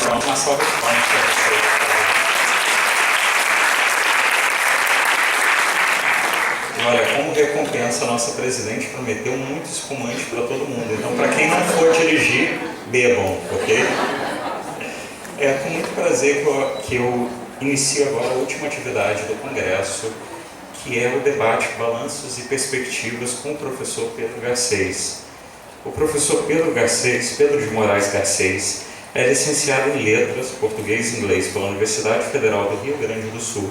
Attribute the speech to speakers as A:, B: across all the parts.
A: Pronto, uma salva de palmas para você. Olha, como recompensa, a nossa presidente prometeu muito espumante para todo mundo. Então, para quem não for dirigir, bebam, ok? É com muito prazer que eu inicio agora a última atividade do Congresso, que é o debate Balanços e Perspectivas com o professor Pedro Garcês. O professor Pedro de Moraes Garcês, é licenciado em Letras, Português e Inglês pela Universidade Federal do Rio Grande do Sul,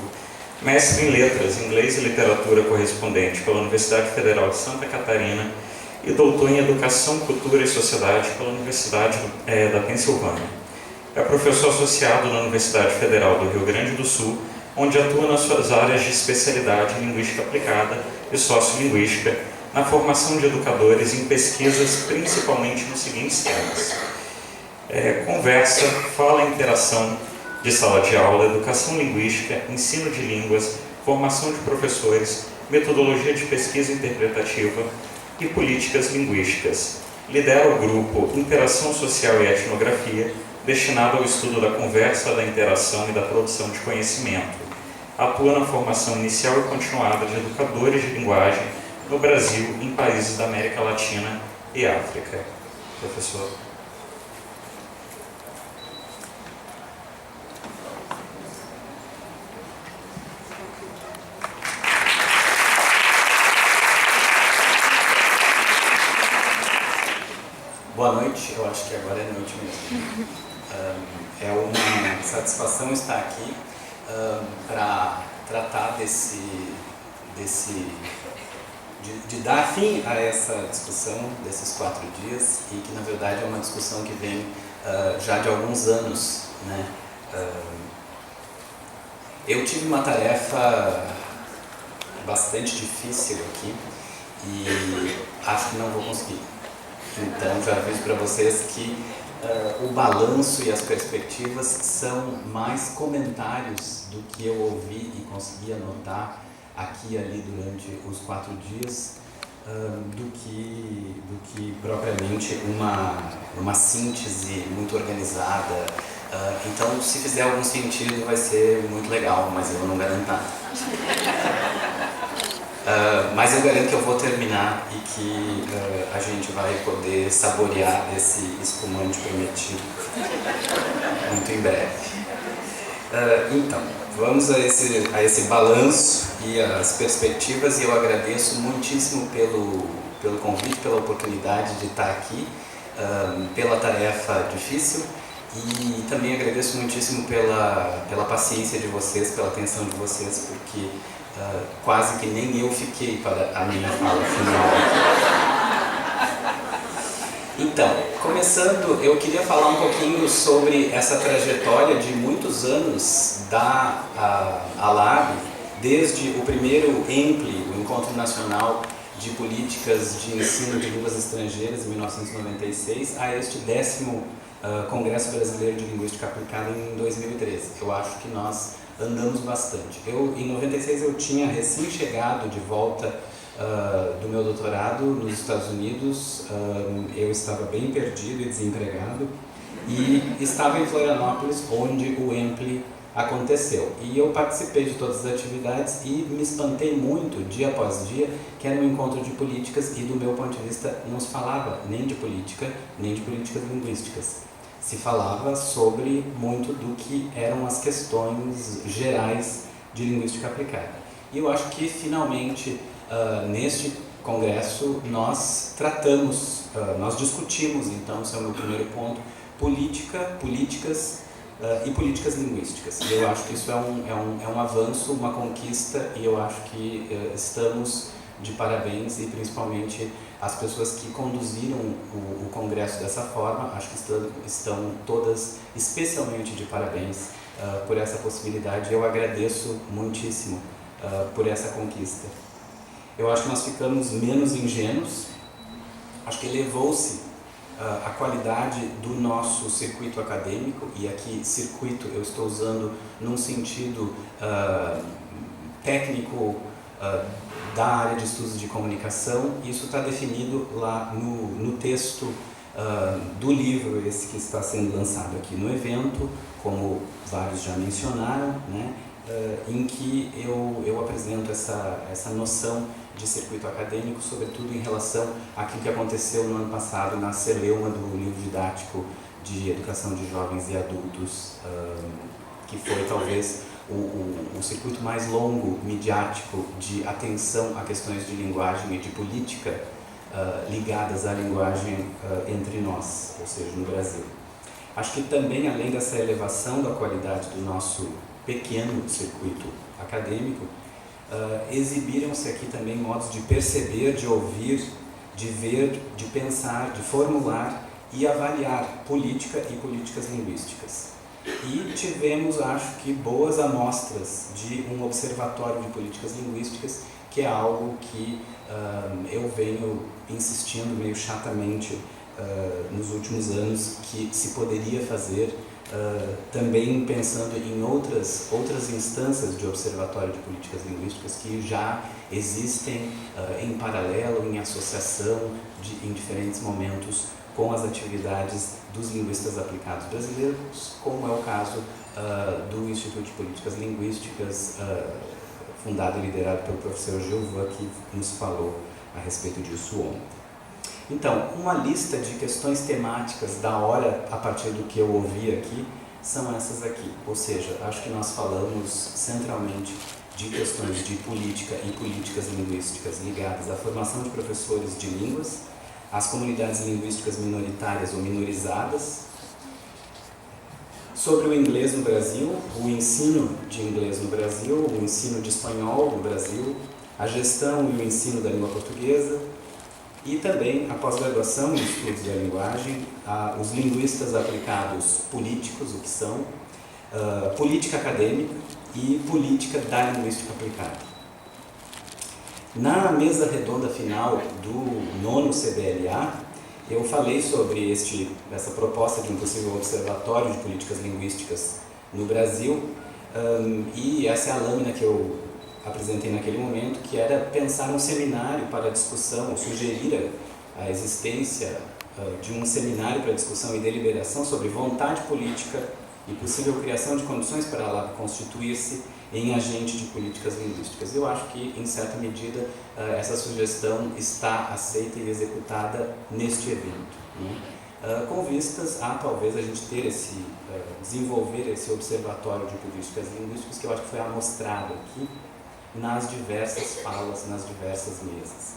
A: mestre em Letras, Inglês e Literatura Correspondente pela Universidade Federal de Santa Catarina e doutor em Educação, Cultura e Sociedade pela Universidade da Pensilvânia. É professor associado na Universidade Federal do Rio Grande do Sul, onde atua nas suas áreas de especialidade em Linguística Aplicada e Sociolinguística, na formação de educadores em pesquisas principalmente nos seguintes temas: conversa, fala e interação de sala de aula, educação linguística, ensino de línguas, formação de professores, metodologia de pesquisa interpretativa e políticas linguísticas. Lidera o grupo Interação Social e Etnografia, destinado ao estudo da conversa, da interação e da produção de conhecimento. Atua na formação inicial e continuada de educadores de linguagem no Brasil e em países da América Latina e África. Professor.
B: Boa noite, eu acho que agora é noite mesmo. É uma satisfação estar aqui para tratar de dar fim a essa discussão desses 4 dias e que na verdade é uma discussão que vem já de alguns anos, né? Eu tive uma tarefa bastante difícil aqui e acho que não vou conseguir. Então já aviso para vocês que o balanço e as perspectivas são mais comentários do que eu ouvi e consegui anotar aqui e ali durante os 4 dias, do que propriamente uma síntese muito organizada. Então, se fizer algum sentido, vai ser muito legal, mas eu não garanto nada. Mas eu garanto que eu vou terminar e que a gente vai poder saborear esse espumante prometido muito em breve. Então, vamos a esse balanço e as perspectivas, e eu agradeço muitíssimo pelo convite, pela oportunidade de estar aqui, pela tarefa difícil, e também agradeço muitíssimo pela paciência de vocês, pela atenção de vocês, porque quase que nem eu fiquei para a minha fala final. Então, começando, eu queria falar um pouquinho sobre essa trajetória de muitos anos da ALAB, desde o primeiro ENPLE, o Encontro Nacional de Políticas de Ensino de Línguas Estrangeiras, em 1996, a este 10º Congresso Brasileiro de Linguística Aplicada em 2013. Eu acho que nós andamos bastante. Em 96 eu tinha recém-chegado de volta do meu doutorado nos Estados Unidos. Eu estava bem perdido e desempregado e estava em Florianópolis, onde o ENPLE aconteceu. E eu participei de todas as atividades e me espantei muito, dia após dia, que era um encontro de políticas e, do meu ponto de vista, não se falava nem de política, nem de políticas linguísticas. Se falava sobre muito do que eram as questões gerais de linguística aplicada. E eu acho que, finalmente, neste congresso, nós tratamos, nós discutimos, então, esse é o meu primeiro ponto, políticas e políticas linguísticas. E eu acho que isso é um avanço, uma conquista, e eu acho que estamos de parabéns, e principalmente as pessoas que conduziram o congresso dessa forma, acho que estão todas especialmente de parabéns por essa possibilidade. Eu agradeço muitíssimo por essa conquista. Eu acho que nós ficamos menos ingênuos, acho que elevou-se a qualidade do nosso circuito acadêmico, e aqui circuito eu estou usando num sentido técnico da área de estudos de comunicação. Isso está definido lá no texto do livro esse que está sendo lançado aqui no evento, como vários já mencionaram, né, em que eu apresento essa noção de circuito acadêmico, sobretudo em relação àquilo que aconteceu no ano passado na celeuma do livro didático de educação de jovens e adultos, que foi talvez o circuito mais longo, midiático, de atenção a questões de linguagem e de política ligadas à linguagem entre nós, ou seja, no Brasil. Acho que também, além dessa elevação da qualidade do nosso pequeno circuito acadêmico, exibiram-se aqui também modos de perceber, de ouvir, de ver, de pensar, de formular e avaliar política e políticas linguísticas. E tivemos, acho que, boas amostras de um observatório de políticas linguísticas, que é algo que eu venho insistindo meio chatamente nos últimos anos que se poderia fazer, também pensando em outras instâncias de observatório de políticas linguísticas que já existem em paralelo, em associação, em diferentes momentos com as atividades dos linguistas aplicados brasileiros, como é o caso do Instituto de Políticas Linguísticas, fundado e liderado pelo professor Gilvan, que nos falou a respeito disso ontem. Então, uma lista de questões temáticas da hora, a partir do que eu ouvi aqui, são essas aqui. Ou seja, acho que nós falamos centralmente de questões de política e políticas linguísticas ligadas à formação de professores de línguas, às comunidades linguísticas minoritárias ou minorizadas, sobre o inglês no Brasil, o ensino de inglês no Brasil, o ensino de espanhol no Brasil, a gestão e o ensino da língua portuguesa, e também a pós-graduação em estudos da linguagem, os linguistas aplicados políticos, o que são, política acadêmica e política da linguística aplicada. Na mesa redonda final do 9º CBLA, eu falei sobre essa proposta de um possível observatório de políticas linguísticas no Brasil, e essa é a lâmina que eu apresentei naquele momento, que era pensar um seminário para discussão, ou sugerir a existência de um seminário para discussão e deliberação sobre vontade política e possível criação de condições para ela constituir-se em agente de políticas linguísticas. Eu acho que, em certa medida, essa sugestão está aceita e executada neste evento, né? Com vistas a talvez a gente ter desenvolver esse observatório de políticas linguísticas, que eu acho que foi amostrado aqui nas diversas falas, nas diversas mesas.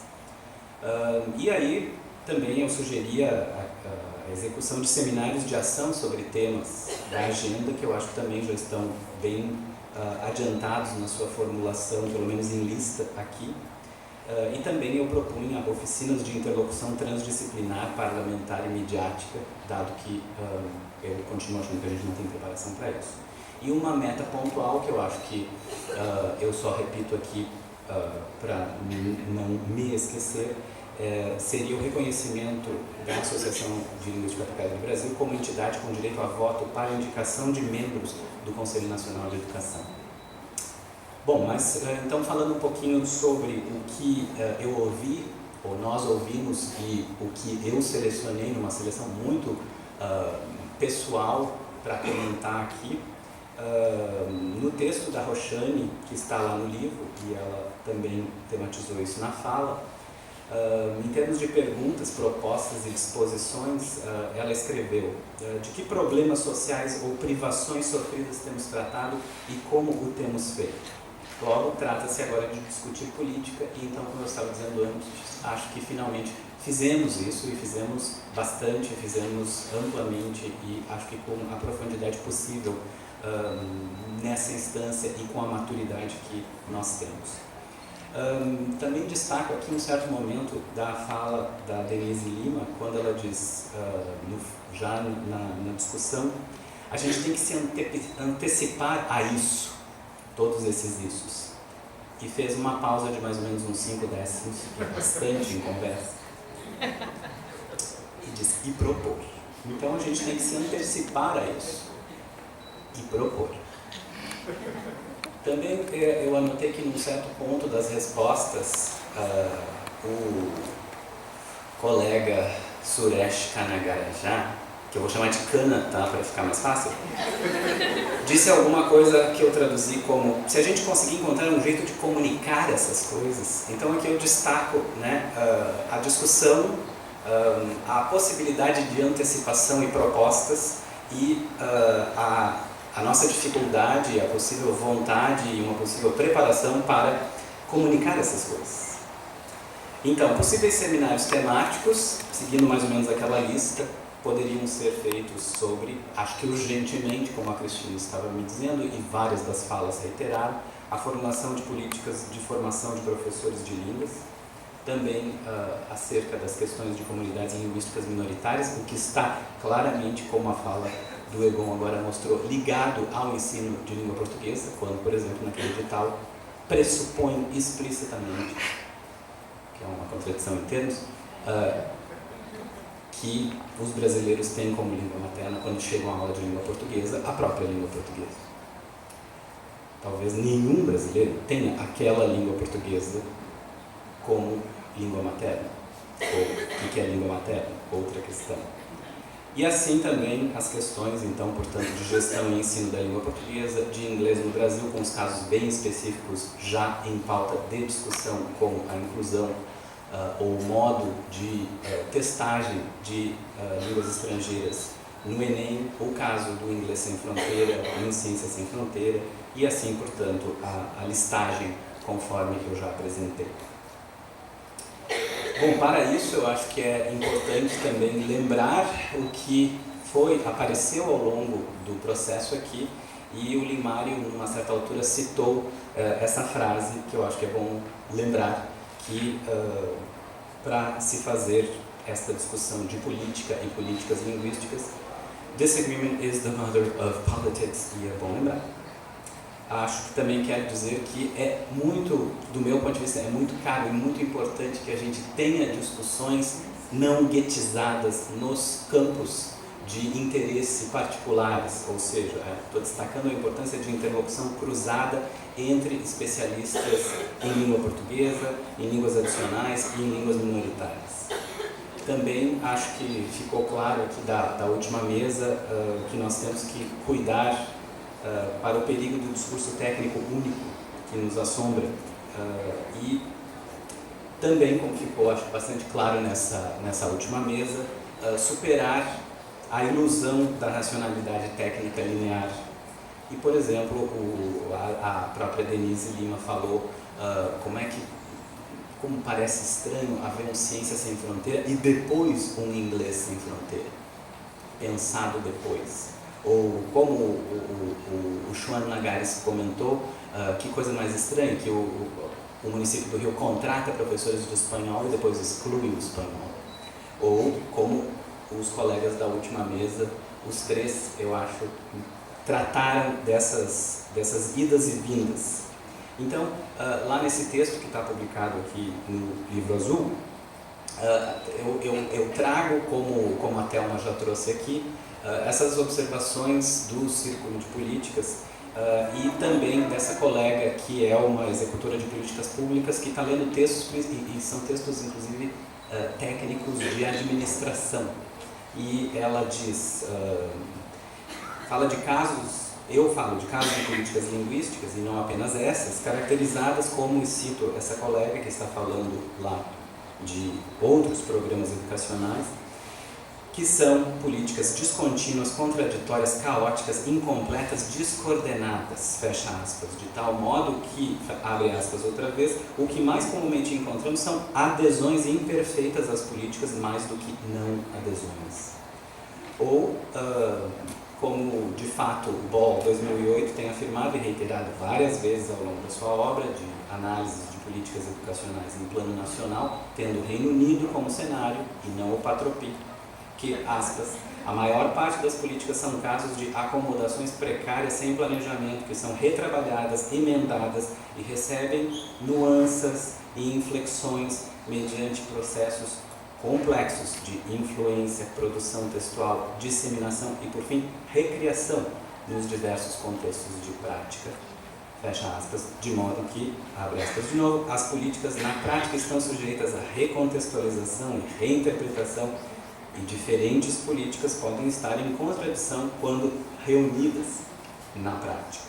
B: E aí também eu sugeria a execução de seminários de ação sobre temas da agenda, que eu acho que também já estão bem adiantados na sua formulação, pelo menos em lista aqui. E também eu propunha oficinas de interlocução transdisciplinar, parlamentar e midiática, dado que eu continuo achando que a gente não tem preparação para isso. E uma meta pontual que eu acho que eu só repito aqui para não me esquecer, seria o reconhecimento da Associação de Linguística Aplicada do Brasil como entidade com direito a voto para indicação de membros do Conselho Nacional de Educação. Bom, mas então falando um pouquinho sobre o que eu ouvi, ou nós ouvimos, e o que eu selecionei numa seleção muito pessoal para comentar aqui, no texto da Roxane, que está lá no livro, e ela também tematizou isso na fala, em termos de perguntas, propostas e disposições, ela escreveu de que problemas sociais ou privações sofridas temos tratado e como o temos feito. Logo, trata-se agora de discutir política e então, como eu estava dizendo antes, acho que finalmente fizemos isso e fizemos bastante, fizemos amplamente e acho que com a profundidade possível nessa instância e com a maturidade que nós temos. Também destaco aqui um certo momento da fala da Denise Lima, quando ela diz, já na discussão, a gente tem que se antecipar a isso, todos esses issos. E fez uma pausa de mais ou menos uns 5 décimos, bastante em conversa, e diz, e propor. Então a gente tem que se antecipar a isso, e propor. Também eu anotei que num certo ponto das respostas, o colega Suresh Kanagarajá, que eu vou chamar de Kana, tá, para ficar mais fácil, disse alguma coisa que eu traduzi como: se a gente conseguir encontrar um jeito de comunicar essas coisas. Então aqui eu destaco, né, a discussão, a possibilidade de antecipação e propostas e a nossa dificuldade, a possível vontade e uma possível preparação para comunicar essas coisas. Então, possíveis seminários temáticos, seguindo mais ou menos aquela lista, poderiam ser feitos sobre, acho que urgentemente, como a Cristina estava me dizendo, e várias das falas reiteraram, a formulação de políticas de formação de professores de línguas, também acerca das questões de comunidades linguísticas minoritárias, o que está claramente, como a fala do Egon agora mostrou, ligado ao ensino de língua portuguesa, quando, por exemplo, naquele edital, pressupõe explicitamente, que é uma contradição em termos, que os brasileiros têm como língua materna, quando chegam à aula de língua portuguesa, a própria língua portuguesa. Talvez nenhum brasileiro tenha aquela língua portuguesa como língua materna. Ou o que é língua materna? Outra questão. E assim também as questões, então, portanto, de gestão e ensino da língua portuguesa, de inglês no Brasil, com os casos bem específicos já em pauta de discussão, como a inclusão ou modo de testagem de línguas estrangeiras no Enem, o caso do Inglês Sem Fronteira, em Ciência Sem Fronteira, e assim, portanto, a listagem conforme eu já apresentei. Bom, para isso eu acho que é importante também lembrar o que apareceu ao longo do processo aqui, e o Limário, numa certa altura, citou essa frase que eu acho que é bom lembrar, que para se fazer esta discussão de política e políticas linguísticas, disagreement is the mother of politics, e é bom lembrar. Acho que também quero dizer que é muito, do meu ponto de vista, é muito caro e muito importante que a gente tenha discussões não guetizadas nos campos de interesse particulares, ou seja, estou destacando a importância de interlocução cruzada entre especialistas em língua portuguesa, em línguas adicionais e em línguas minoritárias. Também acho que ficou claro aqui da última mesa que nós temos que cuidar para o perigo do discurso técnico único que nos assombra, e também, como ficou acho bastante claro nessa última mesa, superar a ilusão da racionalidade técnica linear. E, por exemplo, a própria Denise Lima falou como parece estranho haver um Ciência Sem Fronteira e depois um Inglês Sem Fronteira, pensado depois. Ou como o Xuan Nagares comentou, que coisa mais estranha, que o município do Rio contrata professores de espanhol e depois exclui o espanhol. Ou como os colegas da última mesa, os três, eu acho, trataram dessas idas e vindas. Então, lá nesse texto que está publicado aqui no Livro Azul, eu trago, como a Thelma já trouxe aqui, essas observações do Círculo de Políticas e também dessa colega que é uma executora de políticas públicas que está lendo textos, e são textos inclusive técnicos de administração. E ela diz, eu falo de casos de políticas linguísticas, e não apenas essas, caracterizadas como, e cito essa colega que está falando lá de outros programas educacionais, que são políticas descontínuas, contraditórias, caóticas, incompletas, descoordenadas, fecha aspas, de tal modo que, abre aspas outra vez, o que mais comumente encontramos são adesões imperfeitas às políticas mais do que não adesões. Ou, como de fato o Ball 2008 tem afirmado e reiterado várias vezes ao longo da sua obra de análise de políticas educacionais em plano nacional, tendo o Reino Unido como cenário e não o Patropi, que, aspas, a maior parte das políticas são casos de acomodações precárias sem planejamento, que são retrabalhadas, emendadas e recebem nuances e inflexões mediante processos complexos de influência, produção textual, disseminação e, por fim, recriação nos diversos contextos de prática, fecha aspas, de modo que, abre aspas de novo, as políticas na prática estão sujeitas a recontextualização e reinterpretação e diferentes políticas podem estar em contradição quando reunidas na prática.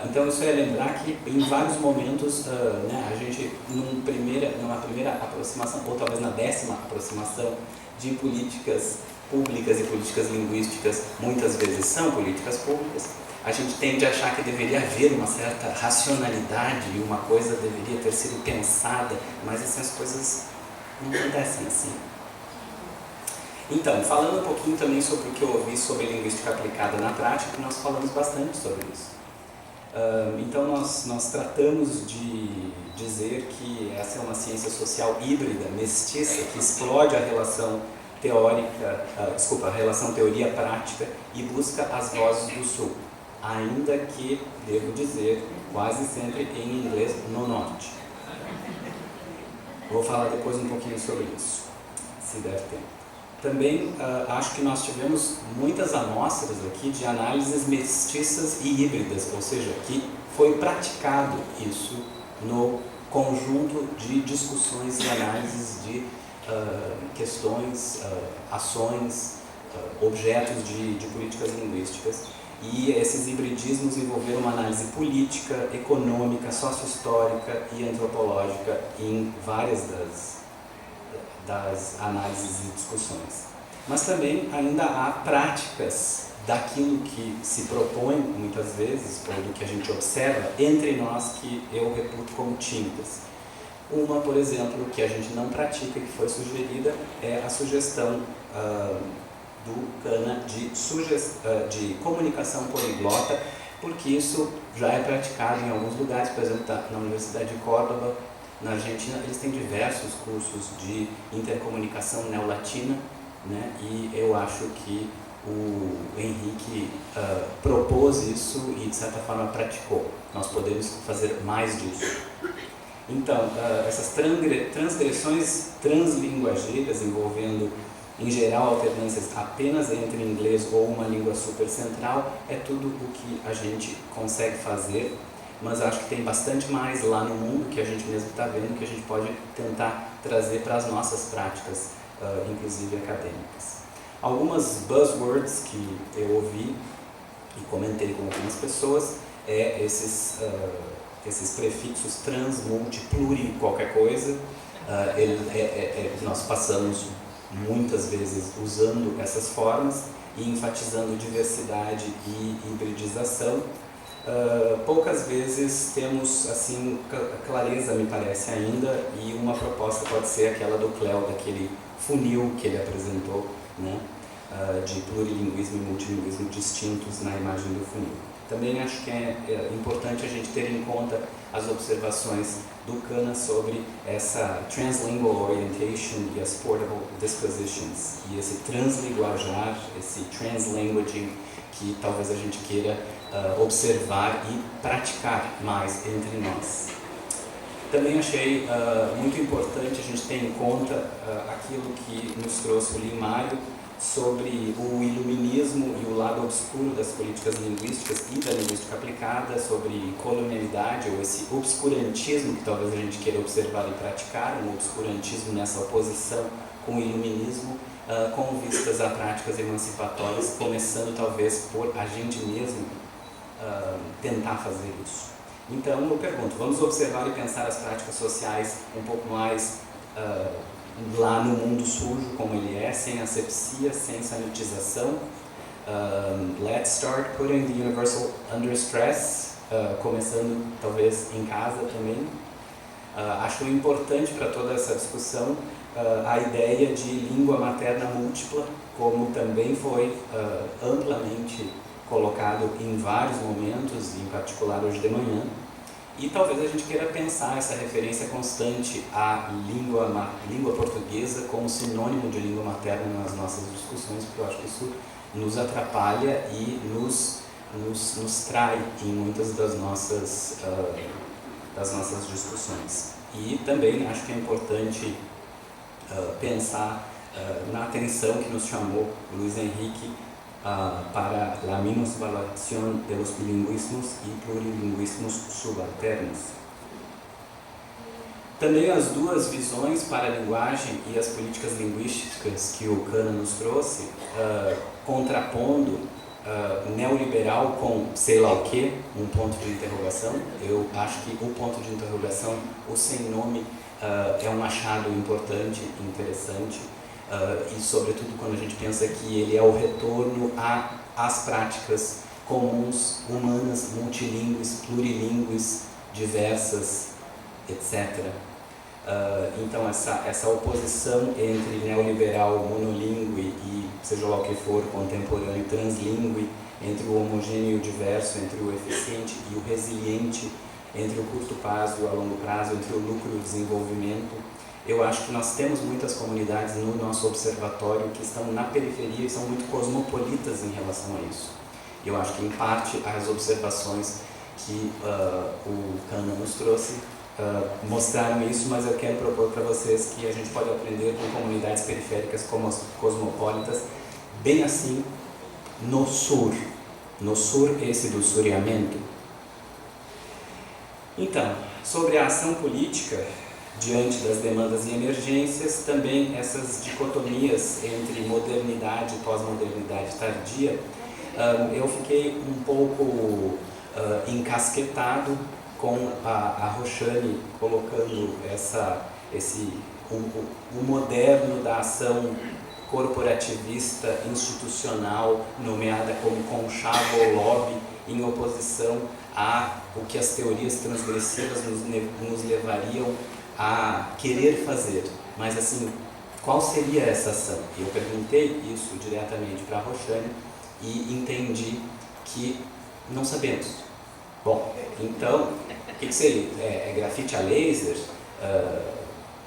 B: Então isso é lembrar que em vários momentos a gente, numa primeira aproximação, ou talvez na 10ª aproximação de políticas públicas e políticas linguísticas, muitas vezes são políticas públicas, a gente tende a achar que deveria haver uma certa racionalidade e uma coisa deveria ter sido pensada, mas assim, as coisas não acontecem assim. Então, falando um pouquinho também sobre o que eu ouvi sobre linguística aplicada na prática, nós falamos bastante sobre isso. Então, nós tratamos de dizer que essa é uma ciência social híbrida, mestiça, que explode a relação a relação teoria-prática e busca as vozes do Sul, ainda que, devo dizer, quase sempre em inglês no Norte. Vou falar depois um pouquinho sobre isso, se der tempo. Também acho que nós tivemos muitas amostras aqui de análises mestiças e híbridas, ou seja, que foi praticado isso no conjunto de discussões e análises de questões, ações, objetos de políticas linguísticas. E esses hibridismos envolveram uma análise política, econômica, sociohistórica e antropológica em várias das análises e discussões. Mas também ainda há práticas daquilo que se propõe, muitas vezes, ou do que a gente observa entre nós, que eu reputo como tímidas. Uma, por exemplo, que a gente não pratica, que foi sugerida, é a sugestão do CANA de comunicação poliglota, porque isso já é praticado em alguns lugares, por exemplo, na Universidade de Córdoba, na Argentina, eles têm diversos cursos de intercomunicação neolatina, né? E eu acho que o Henrique propôs isso e, de certa forma, praticou. Nós podemos fazer mais disso. Então, essas transgressões translinguageiras envolvendo, em geral, alternâncias apenas entre inglês ou uma língua supercentral, é tudo o que a gente consegue fazer, mas acho que tem bastante mais lá no mundo que a gente mesmo está vendo, que a gente pode tentar trazer para as nossas práticas, inclusive acadêmicas. Algumas buzzwords que eu ouvi e comentei com algumas pessoas é esses prefixos trans, multi, pluri, qualquer coisa. Nós passamos muitas vezes usando essas formas e enfatizando diversidade e hibridização. Poucas vezes temos assim clareza, me parece ainda, e uma proposta pode ser aquela do Cléo, daquele funil que ele apresentou, né, de plurilinguismo e multilinguismo distintos na imagem do funil. Também acho que é importante a gente ter em conta as observações do CANA sobre essa translingual orientation e as portable dispositions, e esse translinguajar, esse translanguaging, que talvez a gente queira observar e praticar mais entre nós. Também achei muito importante a gente ter em conta aquilo que nos trouxe o Limário sobre o iluminismo e o lado obscuro das políticas linguísticas e da linguística aplicada, sobre colonialidade ou esse obscurantismo que talvez a gente queira observar e praticar, um obscurantismo nessa oposição com o iluminismo, com vistas a práticas emancipatórias, começando talvez por a gente mesmo tentar fazer isso. Então eu pergunto, vamos observar e pensar as práticas sociais um pouco mais lá no mundo sujo como ele é, sem asepsia, sem sanitização. Let's start putting the universal under stress, começando talvez em casa também. Acho importante para toda essa discussão a ideia de língua materna múltipla, como também foi amplamente colocado em vários momentos, em particular hoje de manhã. E talvez a gente queira pensar essa referência constante à língua portuguesa como sinônimo de língua materna nas nossas discussões, porque eu acho que isso nos atrapalha e nos trai em muitas das nossas discussões. E também acho que é importante pensar na atenção que nos chamou Luiz Henrique para a minusvalación de los bilingüismos y plurilinguismos subalternos. Também as duas visões para a linguagem e as políticas linguísticas que o Kahneman nos trouxe, contrapondo neoliberal com sei lá o que, um ponto de interrogação. Eu acho que o ponto de interrogação, o sem nome, é um achado importante, interessante, e sobretudo quando a gente pensa que ele é o retorno às práticas comuns, humanas, multilingües, plurilingües, diversas, etc. Então essa oposição entre neoliberal, monolíngue e seja lá o que for, contemporâneo, translíngue, entre o homogêneo e o diverso, entre o eficiente e o resiliente, entre o curto prazo e o a longo prazo, entre o lucro e o desenvolvimento. Eu acho que nós temos muitas comunidades no nosso observatório que estão na periferia e são muito cosmopolitas em relação a isso. Eu acho que, em parte, as observações que o Kahneman nos trouxe mostraram isso, mas eu quero propor para vocês que a gente pode aprender com comunidades periféricas como as cosmopolitas, bem assim no Sur esse do suriamento. Então, sobre a ação política diante das demandas e emergências, também essas dicotomias entre modernidade e pós-modernidade tardia, eu fiquei um pouco encasquetado com a Roxane colocando o moderno da ação corporativista, institucional, nomeada como conchavo ou lobby, em oposição a o que as teorias transgressivas nos levariam a querer fazer. Mas assim, qual seria essa ação? Eu perguntei isso diretamente para a Roxane e entendi que não sabemos. Bom, então, o que seria? É grafite a laser?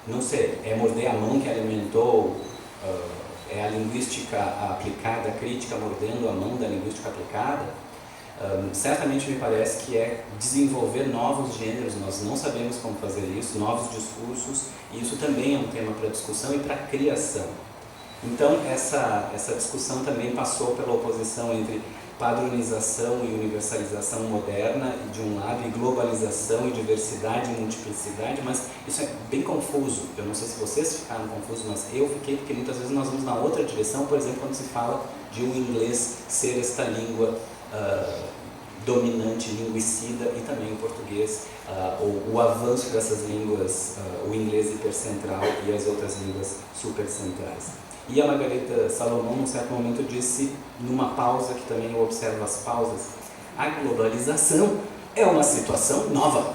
B: Não sei, é morder a mão que alimentou, é a linguística aplicada, a crítica mordendo a mão da linguística aplicada? Certamente me parece que é desenvolver novos gêneros, nós não sabemos como fazer isso, novos discursos, e isso também é um tema para discussão e para criação. Então, essa discussão também passou pela oposição entre padronização e universalização moderna, de um lado, e globalização e diversidade e multiplicidade, mas isso é bem confuso. Eu não sei se vocês ficaram confusos, mas eu fiquei, porque muitas vezes nós vamos na outra direção, por exemplo, quando se fala de o inglês ser esta língua dominante, linguicida, e também o português, o avanço dessas línguas, o inglês hipercentral e as outras línguas supercentrais. E a Margareta Salomão, num certo momento, disse, numa pausa, que também eu observo as pausas, a globalização é uma situação nova.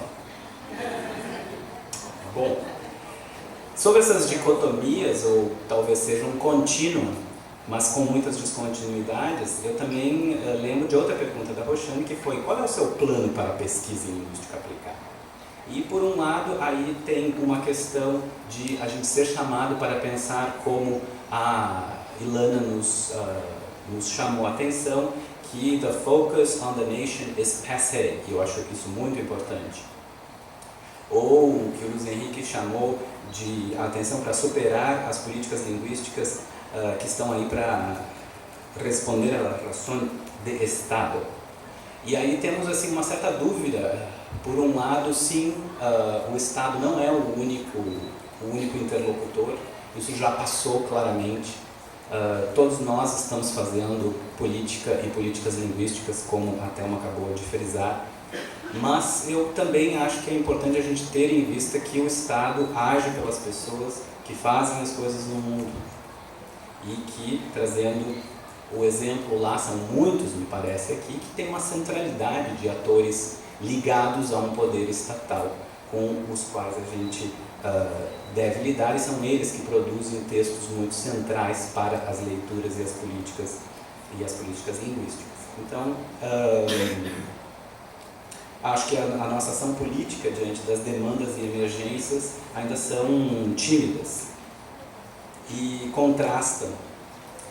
B: Bom, sobre essas dicotomias, ou talvez seja um contínuo, mas com muitas descontinuidades, eu também lembro de outra pergunta da Roxane, que foi: qual é o seu plano para a pesquisa em linguística aplicada? E, por um lado, aí tem uma questão de a gente ser chamado para pensar como a Ilana nos chamou a atenção, que the focus on the nation is passé, e eu acho isso muito importante. Ou o que o Luiz Henrique chamou de a atenção para superar as políticas linguísticas que estão aí para responder à relação de Estado. E aí temos assim uma certa dúvida. Por um lado, sim, o Estado não é o único interlocutor, isso já passou claramente. Todos nós estamos fazendo política e políticas linguísticas, como a Thelma acabou de frisar, mas eu também acho que é importante a gente ter em vista que o Estado age pelas pessoas que fazem as coisas no mundo. E que, trazendo o exemplo lá, são muitos, me parece aqui, que tem uma centralidade de atores ligados a um poder estatal, com os quais a gente deve lidar, e são eles que produzem textos muito centrais para as leituras e as políticas linguísticas. Então, acho que a nossa ação política diante das demandas e emergências ainda são tímidas e contrastam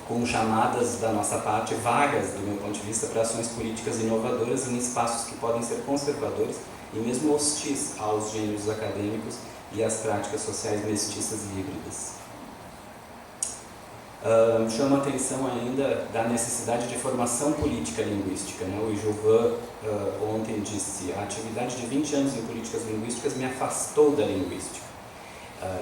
B: com chamadas da nossa parte vagas, do meu ponto de vista, para ações políticas inovadoras em espaços que podem ser conservadores e mesmo hostis aos gêneros acadêmicos e às práticas sociais mestiças e híbridas. Chama a atenção ainda da necessidade de formação política linguística, né? O Jovan ontem disse: a atividade de 20 anos em políticas linguísticas me afastou da linguística.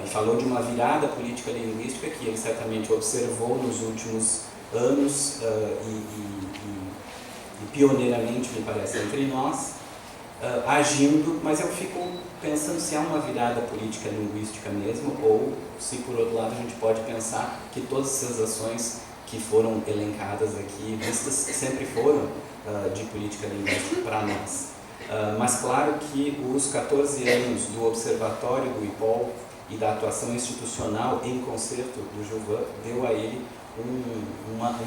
B: e falou de uma virada política linguística que ele certamente observou nos últimos anos e pioneiramente, me parece, entre nós, agindo, mas eu fico pensando se há uma virada política linguística mesmo, ou se, por outro lado, a gente pode pensar que todas essas ações que foram elencadas aqui, vistas, sempre foram de política linguística para nós. Mas claro que os 14 anos do Observatório do IPOL e da atuação institucional em concerto do Gilvan deu a ele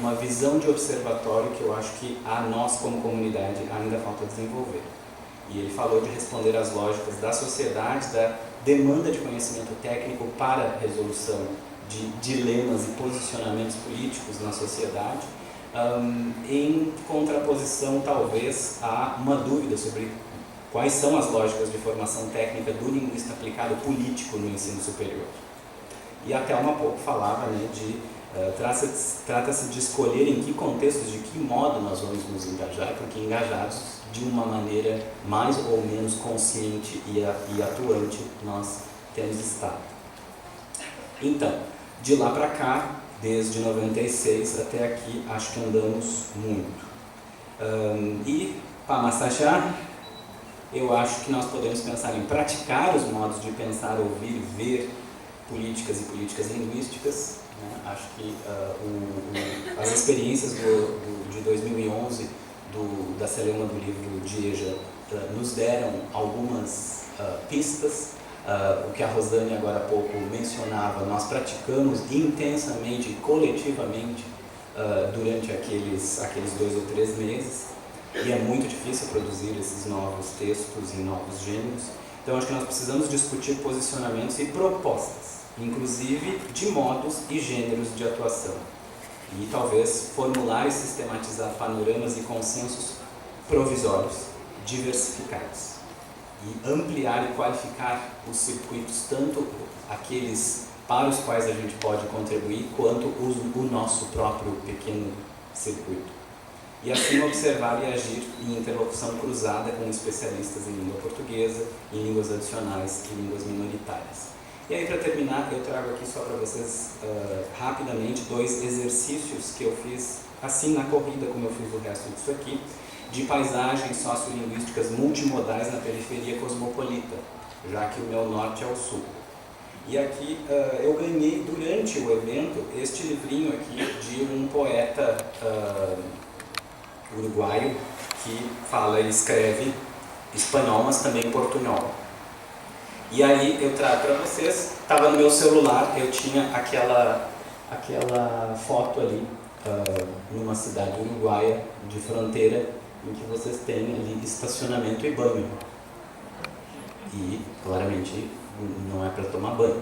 B: uma visão de observatório que eu acho que a nós como comunidade ainda falta desenvolver. E ele falou de responder às lógicas da sociedade, da demanda de conhecimento técnico para a resolução de dilemas e posicionamentos políticos na sociedade, em contraposição talvez a uma dúvida sobre quais são as lógicas de formação técnica do linguista aplicado político no ensino superior. E até um pouco falava, né, trata-se de escolher em que contextos, de que modo nós vamos nos engajar, porque engajados de uma maneira mais ou menos consciente e atuante nós temos estado. Então, de lá para cá, desde 96 até aqui, acho que andamos muito. E, para massachar, eu acho que nós podemos pensar em praticar os modos de pensar, ouvir, ver políticas e políticas linguísticas. Né? Acho que as experiências de 2011 da Celeuma do livro Dieja nos deram algumas pistas. O que a Rosane agora há pouco mencionava, nós praticamos intensamente, coletivamente, durante aqueles 2 ou 3 meses, e é muito difícil produzir esses novos textos e novos gêneros. Então acho que nós precisamos discutir posicionamentos e propostas, inclusive de modos e gêneros de atuação, e talvez formular e sistematizar panoramas e consensos provisórios, diversificados, e ampliar e qualificar os circuitos, tanto aqueles para os quais a gente pode contribuir, quanto o nosso próprio pequeno circuito. E assim observar e agir em interlocução cruzada com especialistas em língua portuguesa, em línguas adicionais e línguas minoritárias. E aí, para terminar, eu trago aqui só para vocês, rapidamente, 2 exercícios que eu fiz, assim na corrida, como eu fiz o resto disso aqui, de paisagens sociolinguísticas multimodais na periferia cosmopolita, já que o meu norte é o sul. E aqui eu ganhei, durante o evento, este livrinho aqui de um poeta uruguaio que fala e escreve espanhol, mas também portunhol. E aí eu trago para vocês, estava no meu celular, eu tinha aquela foto ali, numa cidade uruguaia de fronteira, em que vocês têm ali estacionamento e banho. E, claramente, não é para tomar banho.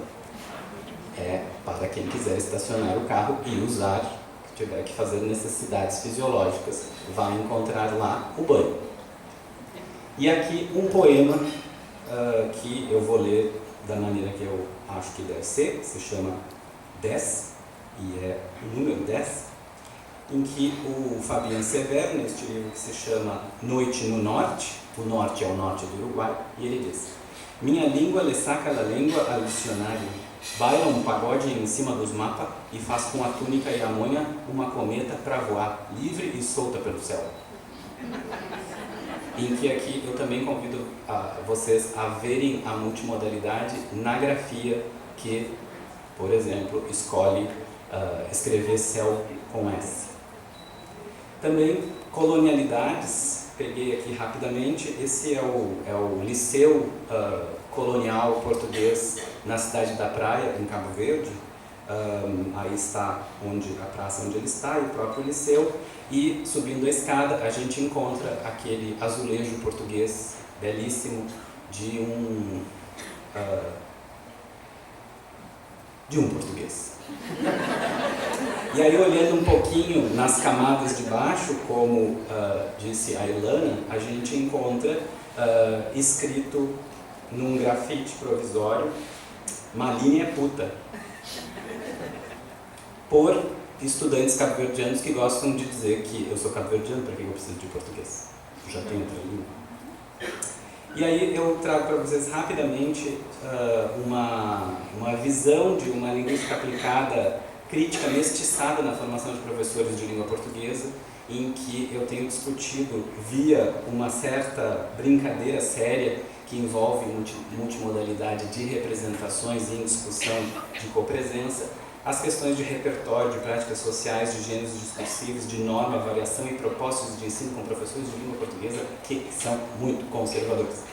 B: É para quem quiser estacionar o carro e usar, que tiver que fazer necessidades fisiológicas, vai encontrar lá o banho. E aqui um poema que eu vou ler da maneira que eu acho que deve ser, se chama 10, e é o número 10, em que o Fabian Severo, neste livro que se chama Noite no Norte, o norte é o norte do Uruguai, e ele diz: minha língua lhe saca da língua ao dicionário, baila um pagode em cima dos mapas e faz com a túnica e a monha uma cometa para voar, livre e solta pelo céu. Em que aqui eu também convido vocês a verem a multimodalidade na grafia que, por exemplo, escolhe escrever céu com S. Também colonialidades, peguei aqui rapidamente, esse é o Liceu Colonial Português na cidade da Praia, em Cabo Verde. Aí está a praça onde ele está, e o próprio liceu, e subindo a escada a gente encontra aquele azulejo português belíssimo de um português. E aí, olhando um pouquinho nas camadas de baixo, como disse a Ilana, a gente encontra escrito num grafite provisório: Maline é puta, por estudantes cabo-verdianos que gostam de dizer que eu sou cabo-verdiano, para que eu preciso de português? Eu já tenho outra língua. E aí eu trago para vocês rapidamente uma visão de uma linguística aplicada, crítica, mestiçada na formação de professores de língua portuguesa, em que eu tenho discutido, via uma certa brincadeira séria, que envolve multimodalidade de representações em discussão de copresença, as questões de repertório, de práticas sociais, de gêneros discursivos, de norma, variação e propósitos de ensino com professores de língua portuguesa que são muito conservadores.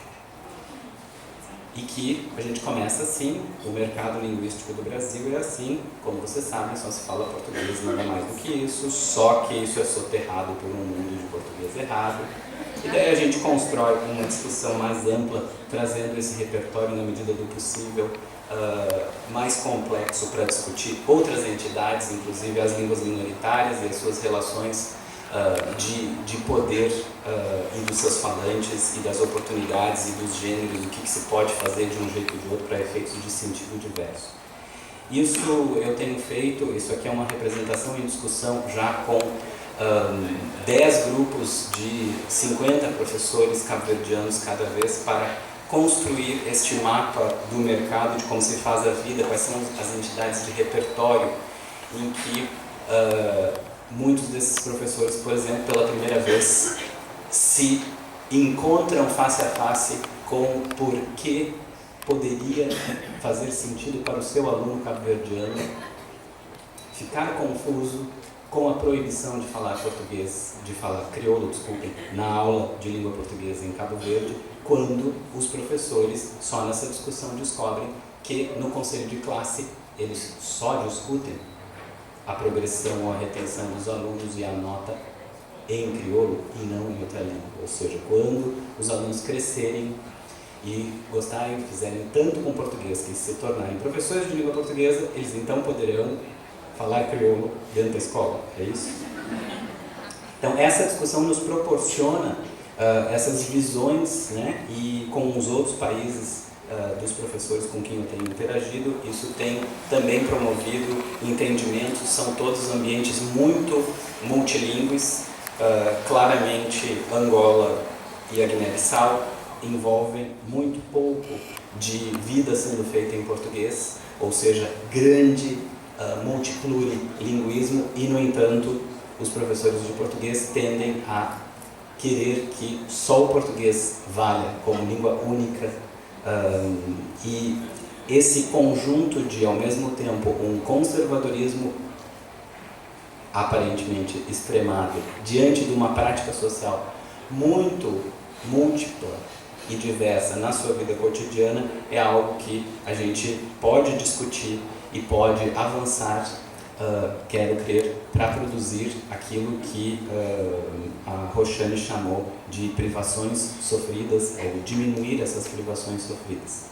B: E que a gente começa assim, o mercado linguístico do Brasil é assim, como vocês sabem, só se fala português, nada mais do que isso, só que isso é soterrado por um mundo de português errado. E daí a gente constrói uma discussão mais ampla, trazendo esse repertório na medida do possível, mais complexo para discutir outras entidades, inclusive as línguas minoritárias e as suas relações de poder e dos seus falantes e das oportunidades e dos gêneros, o que se pode fazer de um jeito ou de outro para efeitos de sentido diverso. Isso eu tenho feito, isso aqui é uma representação em discussão já com 10 grupos de 50 professores cabo-verdianos cada vez para construir este mapa do mercado, de como se faz a vida, quais são as entidades de repertório em que muitos desses professores, por exemplo, pela primeira vez se encontram face a face com por que poderia fazer sentido para o seu aluno cabo-verdiano ficar confuso com a proibição de falar português, de falar crioulo, desculpem, na aula de língua portuguesa em Cabo Verde, quando os professores, só nessa discussão, descobrem que no conselho de classe eles só discutem a progressão ou a retenção dos alunos e a nota em crioulo e não em outra língua. Ou seja, quando os alunos crescerem e gostarem, fizerem tanto com português que se tornarem professores de língua portuguesa, eles então poderão falar crioulo dentro da escola, é isso? Então essa discussão nos proporciona essas visões, né? E com os outros países dos professores com quem eu tenho interagido, isso tem também promovido entendimentos, são todos ambientes muito multilingües, claramente Angola e a Guiné-Bissau envolvem muito pouco de vida sendo feita em português, ou seja, grande multiplurilinguismo, e no entanto os professores de português tendem a querer que só o português valha como língua única, e esse conjunto de, ao mesmo tempo, um conservadorismo aparentemente extremado diante de uma prática social muito múltipla e diversa na sua vida cotidiana, é algo que a gente pode discutir e pode avançar, quero crer, para produzir aquilo que a Roxane chamou de privações sofridas, ou diminuir essas privações sofridas.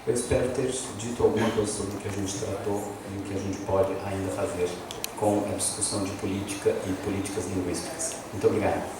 B: Eu espero ter dito alguma coisa sobre o que a gente tratou e o que a gente pode ainda fazer com a discussão de política e políticas linguísticas. Muito obrigado.